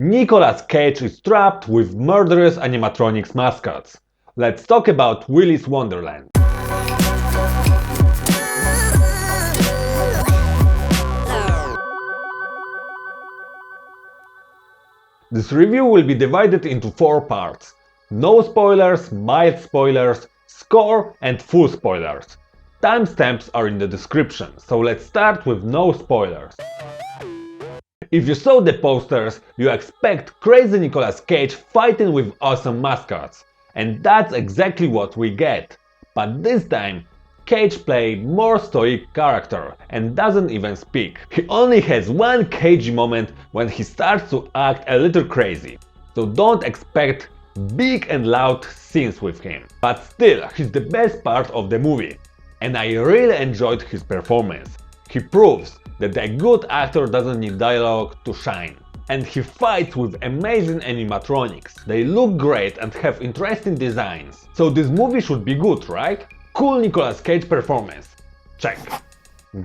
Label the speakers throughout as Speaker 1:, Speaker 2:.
Speaker 1: Nicolas Cage is trapped with murderous animatronics mascots. Let's talk about Willy's Wonderland. This review will be divided into 4 parts. No spoilers, mild spoilers, score and full spoilers. Timestamps are in the description, so let's start with no spoilers. If you saw the posters, you expect crazy Nicolas Cage fighting with awesome mascots. And that's exactly what we get. But this time, Cage plays more stoic character and doesn't even speak. He only has one cagey moment when he starts to act a little crazy. So don't expect big and loud scenes with him. But still, he's the best part of the movie. And I really enjoyed his performance. He proves that a good actor doesn't need dialogue to shine. And he fights with amazing animatronics. They look great and have interesting designs. So this movie should be good, right? Cool Nicolas Cage performance. Check.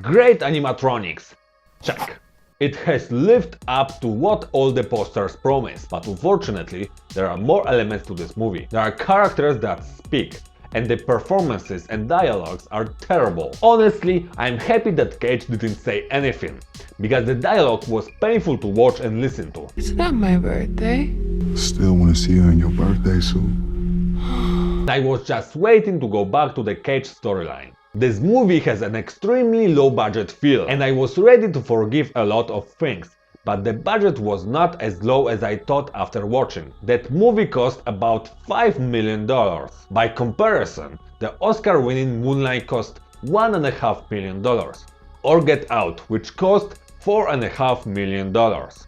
Speaker 1: Great animatronics. Check. It has lived up to what all the posters promise, but unfortunately, there are more elements to this movie. There are characters that speak, and the performances and dialogues are terrible. Honestly, I'm happy that Cage didn't say anything, because the dialogue was painful to watch and listen to.
Speaker 2: It's not my birthday.
Speaker 3: Still want to see you in your birthday suit.
Speaker 1: I was just waiting to go back to the Cage storyline. This movie has an extremely low budget feel, and I was ready to forgive a lot of things. But the budget was not as low as I thought after watching. That movie cost about $5 million. By comparison, the Oscar-winning Moonlight cost $1.5 million. Or Get Out, which cost $4.5 million.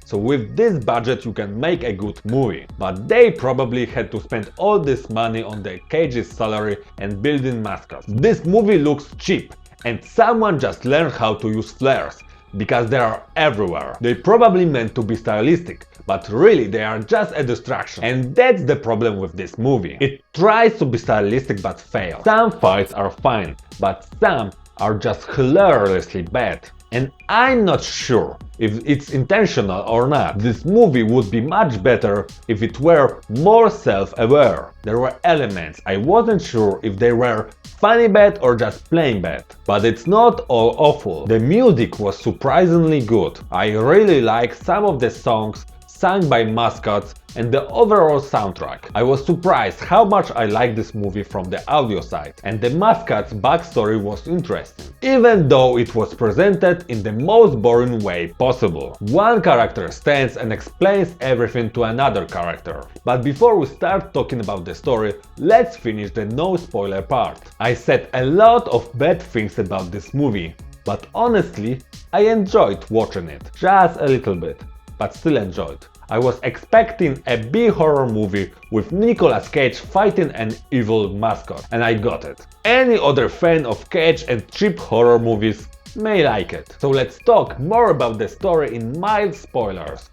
Speaker 1: So with this budget you can make a good movie. But they probably had to spend all this money on the Cage's salary and building mascots. This movie looks cheap, and someone just learned how to use flares, because they are everywhere. They probably meant to be stylistic, but really they are just a distraction. And that's the problem with this movie. It tries to be stylistic but fails. Some fights are fine, but some are just hilariously bad. And I'm not sure if it's intentional or not. This movie would be much better if it were more self-aware. There were elements I wasn't sure if they were funny bad or just plain bad. But it's not all awful. The music was surprisingly good. I really like some of the songs sung by mascots and the overall soundtrack. I was surprised how much I liked this movie from the audio side, and the mascot's backstory was interesting, even though it was presented in the most boring way possible. One character stands and explains everything to another character. But before we start talking about the story, let's finish the no spoiler part. I said a lot of bad things about this movie, but honestly, I enjoyed watching it. Just a little bit, but still enjoyed. I was expecting a B-horror movie with Nicolas Cage fighting an evil mascot, and I got it. Any other fan of Cage and cheap horror movies may like it. So let's talk more about the story in mild spoilers.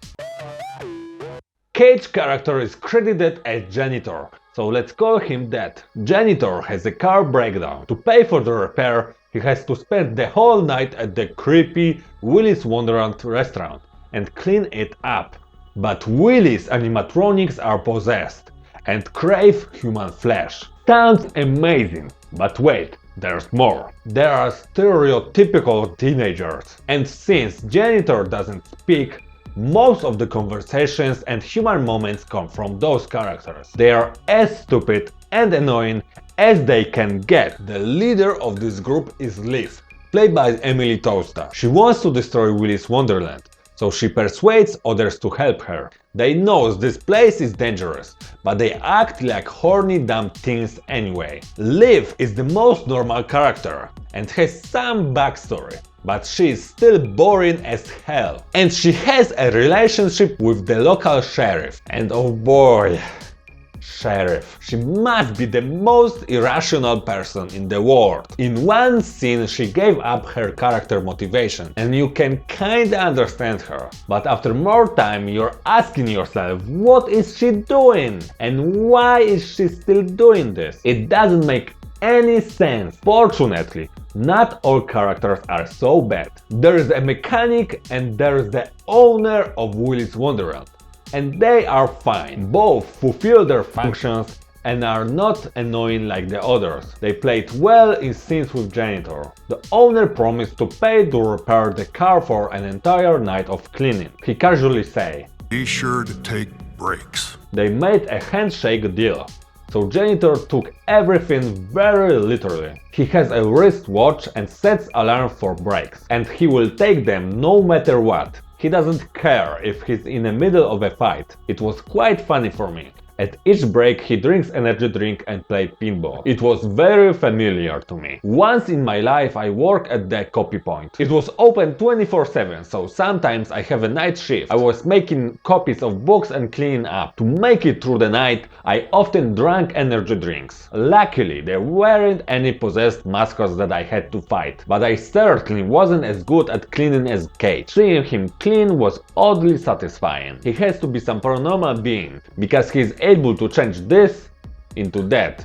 Speaker 1: Cage character is credited as Janitor, so let's call him that. Janitor has a car breakdown. To pay for the repair, he has to spend the whole night at the creepy Willy's Wonderland restaurant and clean it up. But Willy's animatronics are possessed and crave human flesh. Sounds amazing, but wait, there's more. There are stereotypical teenagers, and since Janitor doesn't speak, most of the conversations and human moments come from those characters. They are as stupid and annoying as they can get. The leader of this group is Liv, played by Emily Tosta. She wants to destroy Willy's Wonderland, so she persuades others to help her. They know this place is dangerous, but they act like horny dumb teens anyway. Liv is the most normal character and has some backstory, but she is still boring as hell. And she has a relationship with the local sheriff. And oh boy, sheriff. She must be the most irrational person in the world. In one scene she gave up her character motivation, and you can kinda understand her. But after more time you're asking yourself, what is she doing? And why is she still doing this? It doesn't make any sense. Fortunately, not all characters are so bad. There is a mechanic and there is the owner of Willy's Wonderland. and they are fine. Both fulfill their functions and are not annoying like the others. They played well in scenes with Janitor. The owner promised to pay to repair the car for an entire night of cleaning. He casually say,
Speaker 3: Be sure to take breaks.
Speaker 1: they made a handshake deal. So Janitor took everything very literally. He has a wristwatch and sets alarm for breaks, and he will take them no matter what. He doesn't care if he's in the middle of a fight. It was quite funny for me. At each break he drinks energy drink and plays pinball. It was very familiar to me. Once in my life I worked at the copy point. It was open 24/7, so sometimes I have a night shift. I was making copies of books and cleaning up. To make it through the night, I often drank energy drinks. Luckily, there weren't any possessed mascots that I had to fight, but I certainly wasn't as good at cleaning as Cage. Seeing him clean was oddly satisfying. He has to be some paranormal being, because he's able to change this into that,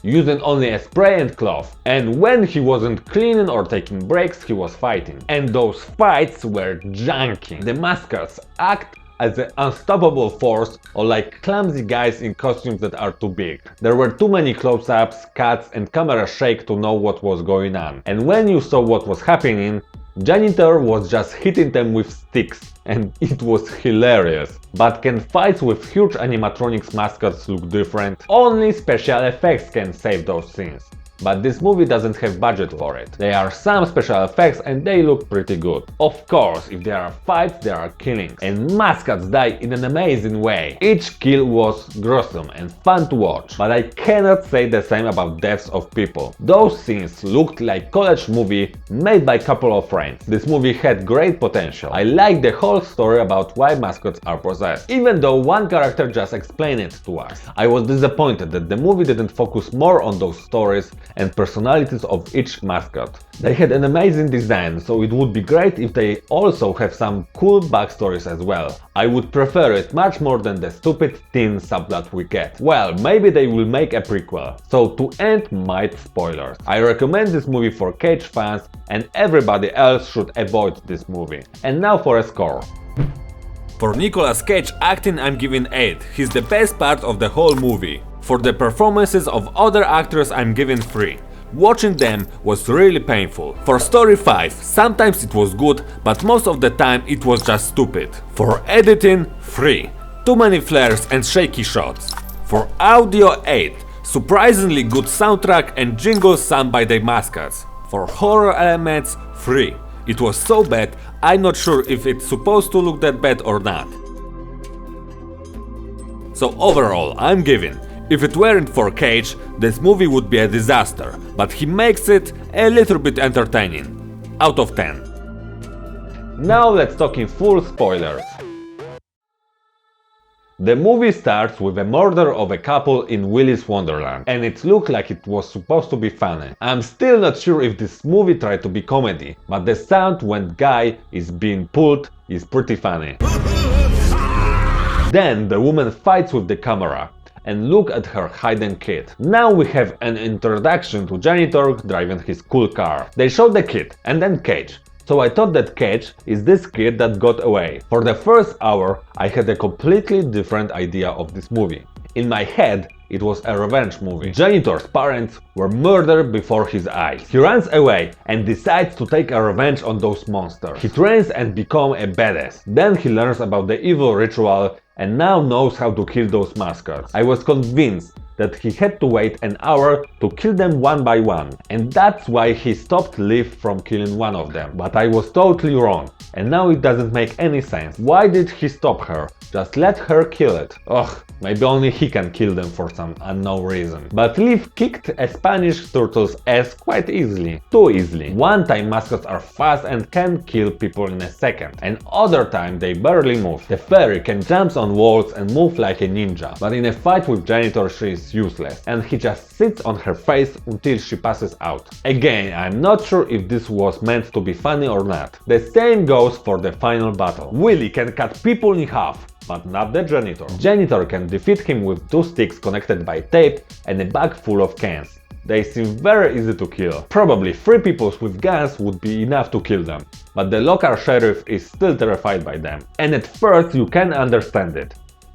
Speaker 1: using only a spray and cloth. And when he wasn't cleaning or taking breaks, he was fighting. And those fights were junky. The mascots act as an unstoppable force, or like clumsy guys in costumes that are too big. There were too many close-ups, cuts and camera shake to know what was going on. And when you saw what was happening, Janitor was just hitting them with sticks, and it was hilarious. But can fights with huge animatronics mascots look different? Only special effects can save those scenes. But this movie doesn't have budget for it. There are some special effects and they look pretty good. Of course, if there are fights, there are killings. And mascots die in an amazing way. Each kill was gruesome and fun to watch. But I cannot say the same about deaths of people. Those scenes looked like college movie made by a couple of friends. This movie had great potential. I like the whole story about why mascots are possessed. Even though one character just explained it to us. I was disappointed that the movie didn't focus more on those stories and personalities of each mascot. They had an amazing design, so it would be great if they also have some cool backstories as well. I would prefer it much more than the stupid teen subplot we get. Well, maybe they will make a prequel. So to end my spoilers, I recommend this movie for Cage fans, and everybody else should avoid this movie. And now for a score. For Nicolas Cage acting, I'm giving 8. He's the best part of the whole movie. For the performances of other actors, I'm giving 3. Watching them was really painful. For story 5, sometimes it was good, but most of the time it was just stupid. For editing, 3. Too many flares and shaky shots. For audio, 8. Surprisingly good soundtrack and jingles sung by the mascots. For horror elements, 3. It was so bad, I'm not sure if it's supposed to look that bad or not. So overall, I'm giving. If it weren't for Cage, this movie would be a disaster, but he makes it a little bit entertaining. Out of 10. Now let's talk in full spoilers. The movie starts with a murder of a couple in Willy's Wonderland, and it looked like it was supposed to be funny. I'm still not sure if this movie tried to be comedy, but the sound when guy is being pulled is pretty funny. Then the woman fights with the camera. And look at her hidden kid. Now we have an introduction to Janitor driving his cool car. They show the kid and then Cage. So I thought that Cage is this kid that got away. For the first hour I had a completely different idea of this movie. In my head it was a revenge movie. Janitor's parents were murdered before his eyes. He runs away and decides to take a revenge on those monsters. He trains and becomes a badass. Then he learns about the evil ritual and now knows how to kill those mascots. I was convinced that he had to wait an hour to kill them one by one, and that's why he stopped Liv from killing one of them. But I was totally wrong, and now it doesn't make any sense. Why did he stop her? Just let her kill it. Ugh, maybe only he can kill them for some unknown reason. But Liv kicked a Spanish turtle's ass quite easily. Too easily. One time mascots are fast and can kill people in a second, and other time they barely move. The fairy can jump on walls and move like a ninja, but in a fight with Janitor she is useless, and he just sits on her face until she passes out. Again, I'm not sure if this was meant to be funny or not. The same goes for the final battle. Willy can cut people in half, but not the Janitor. Janitor can defeat him with 2 sticks connected by tape and a bag full of cans. They seem very easy to kill. Probably 3 people with guns would be enough to kill them, but the local sheriff is still terrified by them. And at first you can understand it.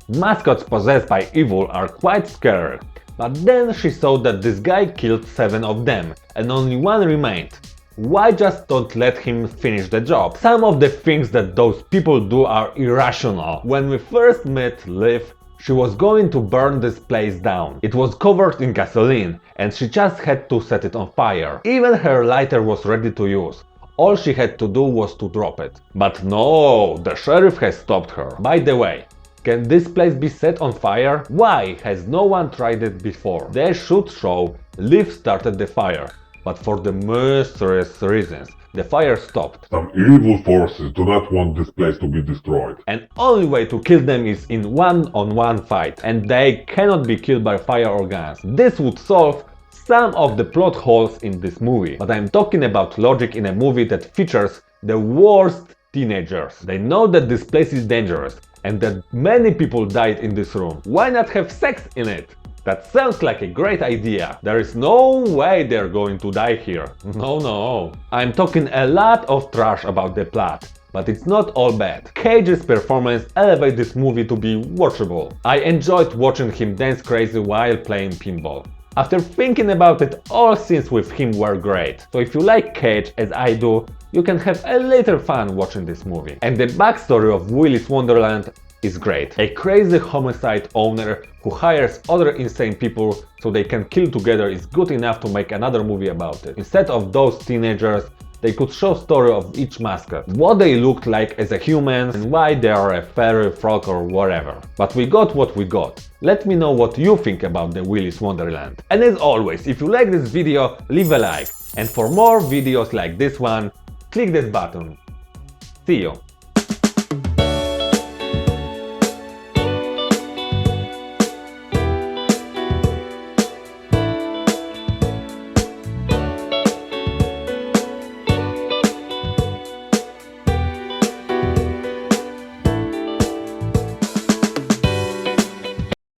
Speaker 1: Mascots possessed by evil are quite scary. But then she saw that this guy killed 7 of them and only 1 remained. Why just don't let him finish the job? Some of the things that those people do are irrational. When we first met Liv, she was going to burn this place down. It was covered in gasoline and she just had to set it on fire. Even her lighter was ready to use. All she had to do was to drop it. But no, the sheriff has stopped her. By the way, can this place be set on fire? Why has no one tried it before? They should show Liv started the fire, but for the mysterious reasons, the fire stopped.
Speaker 4: Some evil forces do not want this place to be destroyed.
Speaker 1: And only way to kill them is in one-on-one fight, and they cannot be killed by fire or guns. This would solve some of the plot holes in this movie, but I'm talking about logic in a movie that features the worst teenagers. They know that this place is dangerous and that many people died in this room. Why not have sex in it? That sounds like a great idea. There is no way they're going to die here. No. I'm talking a lot of trash about the plot, but it's not all bad. Cage's performance elevates this movie to be watchable. I enjoyed watching him dance crazy while playing pinball. After thinking about it, all scenes with him were great. So if you like Cage as I do, you can have a little fun watching this movie. And the backstory of Willy's Wonderland is great. A crazy homicide owner who hires other insane people so they can kill together is good enough to make another movie about it. Instead of those teenagers, they could show story of each mascot, what they looked like as a human and why they are a fairy, frog or whatever. But we got what we got. Let me know what you think about the Willy's Wonderland. And as always, if you like this video, leave a like. And for more videos like this one, click this button. See you!